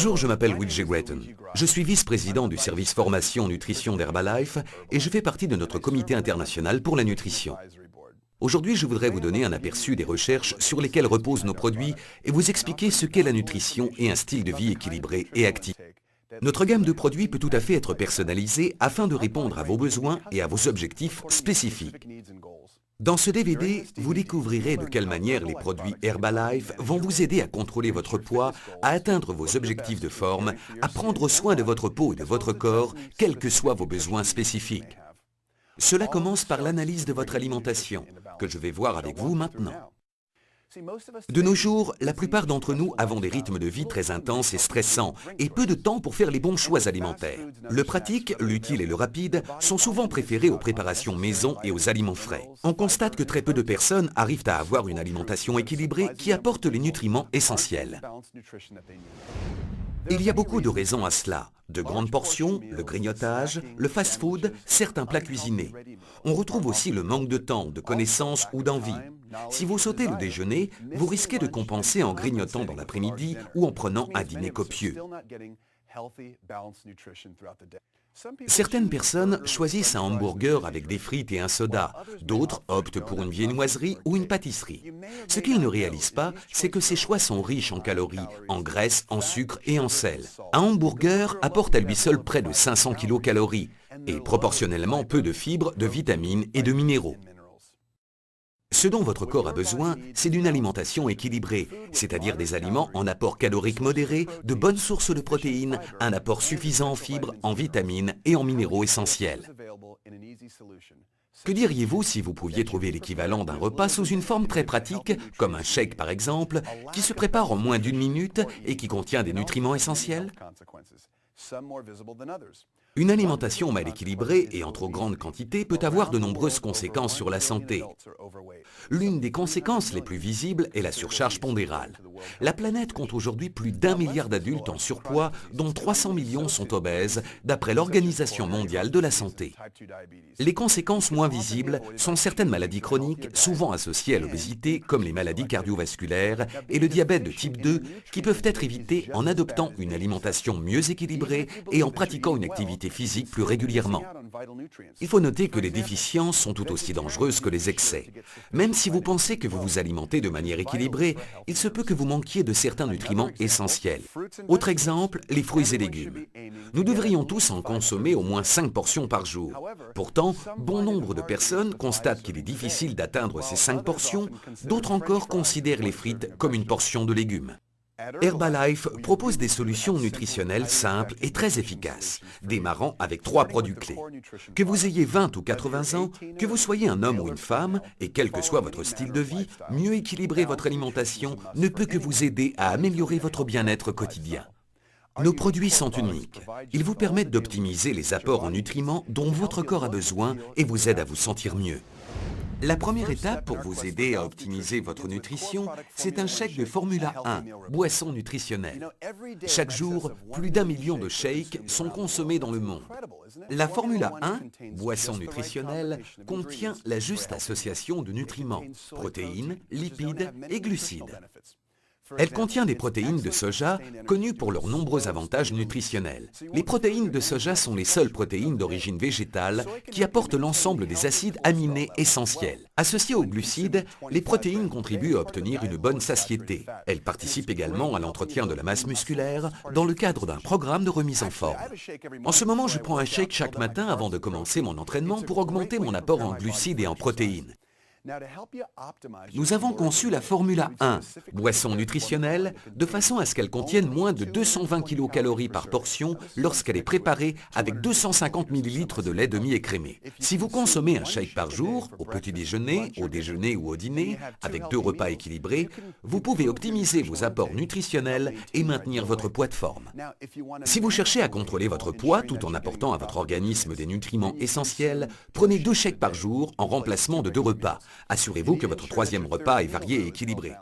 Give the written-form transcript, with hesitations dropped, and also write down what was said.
Bonjour, je m'appelle Wilgie Gretton. Je suis vice-président du service formation nutrition d'Herbalife et je fais partie de notre comité international pour la nutrition. Aujourd'hui, je voudrais vous donner un aperçu des recherches sur lesquelles reposent nos produits et vous expliquer ce qu'est la nutrition et un style de vie équilibré et actif. Notre gamme de produits peut tout à fait être personnalisée afin de répondre à vos besoins et à vos objectifs spécifiques. Dans ce DVD, vous découvrirez de quelle manière les produits Herbalife vont vous aider à contrôler votre poids, à atteindre vos objectifs de forme, à prendre soin de votre peau et de votre corps, quels que soient vos besoins spécifiques. Cela commence par l'analyse de votre alimentation, que je vais voir avec vous maintenant. De nos jours, la plupart d'entre nous avons des rythmes de vie très intenses et stressants et peu de temps pour faire les bons choix alimentaires. Le pratique, l'utile et le rapide sont souvent préférés aux préparations maison et aux aliments frais. On constate que très peu de personnes arrivent à avoir une alimentation équilibrée qui apporte les nutriments essentiels. Il y a beaucoup de raisons à cela. De grandes portions, le grignotage, le fast-food, certains plats cuisinés. On retrouve aussi le manque de temps, de connaissances ou d'envie. Si vous sautez le déjeuner, vous risquez de compenser en grignotant dans l'après-midi ou en prenant un dîner copieux. Certaines personnes choisissent un hamburger avec des frites et un soda, d'autres optent pour une viennoiserie ou une pâtisserie. Ce qu'ils ne réalisent pas, c'est que ces choix sont riches en calories, en graisse, en sucre et en sel. Un hamburger apporte à lui seul près de 500 kcal et proportionnellement peu de fibres, de vitamines et de minéraux. Ce dont votre corps a besoin, c'est d'une alimentation équilibrée, c'est-à-dire des aliments en apport calorique modéré, de bonnes sources de protéines, un apport suffisant en fibres, en vitamines et en minéraux essentiels. Que diriez-vous si vous pouviez trouver l'équivalent d'un repas sous une forme très pratique, comme un shake par exemple, qui se prépare en moins d'1 minute et qui contient des nutriments essentiels ? Une alimentation mal équilibrée et en trop grande quantité peut avoir de nombreuses conséquences sur la santé. L'une des conséquences les plus visibles est la surcharge pondérale. La planète compte aujourd'hui plus d'1 milliard d'adultes en surpoids, dont 300 millions sont obèses, d'après l'Organisation mondiale de la santé. Les conséquences moins visibles sont certaines maladies chroniques, souvent associées à l'obésité, comme les maladies cardiovasculaires et le diabète de type 2, qui peuvent être évitées en adoptant une alimentation mieux équilibrée et en pratiquant une activité physique plus régulièrement. Il faut noter que les déficiences sont tout aussi dangereuses que les excès. Même si vous pensez que vous vous alimentez de manière équilibrée, il se peut que vous manquiez de certains nutriments essentiels. Autre exemple, les fruits et légumes. Nous devrions tous en consommer au moins 5 portions par jour. Pourtant, bon nombre de personnes constatent qu'il est difficile d'atteindre ces 5 portions, d'autres encore considèrent les frites comme une portion de légumes. Herbalife propose des solutions nutritionnelles simples et très efficaces, démarrant avec 3 produits clés. Que vous ayez 20 ou 80 ans, que vous soyez un homme ou une femme, et quel que soit votre style de vie, mieux équilibrer votre alimentation ne peut que vous aider à améliorer votre bien-être quotidien. Nos produits sont uniques. Ils vous permettent d'optimiser les apports en nutriments dont votre corps a besoin et vous aident à vous sentir mieux. La première étape pour vous aider à optimiser votre nutrition, c'est un shake de Formula 1, boisson nutritionnelle. Chaque jour, plus d'1 million de shakes sont consommés dans le monde. La Formula 1, boisson nutritionnelle, contient la juste association de nutriments, protéines, lipides et glucides. Elle contient des protéines de soja, connues pour leurs nombreux avantages nutritionnels. Les protéines de soja sont les seules protéines d'origine végétale qui apportent l'ensemble des acides aminés essentiels. Associées aux glucides, les protéines contribuent à obtenir une bonne satiété. Elles participent également à l'entretien de la masse musculaire dans le cadre d'un programme de remise en forme. En ce moment, je prends un shake chaque matin avant de commencer mon entraînement pour augmenter mon apport en glucides et en protéines. Nous avons conçu la Formula 1, boisson nutritionnelle, de façon à ce qu'elle contienne moins de 220 kcal par portion lorsqu'elle est préparée avec 250 ml de lait demi-écrémé. Si vous consommez un shake par jour, au petit déjeuner, au déjeuner ou au dîner, avec 2 repas équilibrés, vous pouvez optimiser vos apports nutritionnels et maintenir votre poids de forme. Si vous cherchez à contrôler votre poids tout en apportant à votre organisme des nutriments essentiels, prenez 2 shakes par jour en remplacement de 2 repas. Assurez-vous que votre 3e repas est varié et équilibré.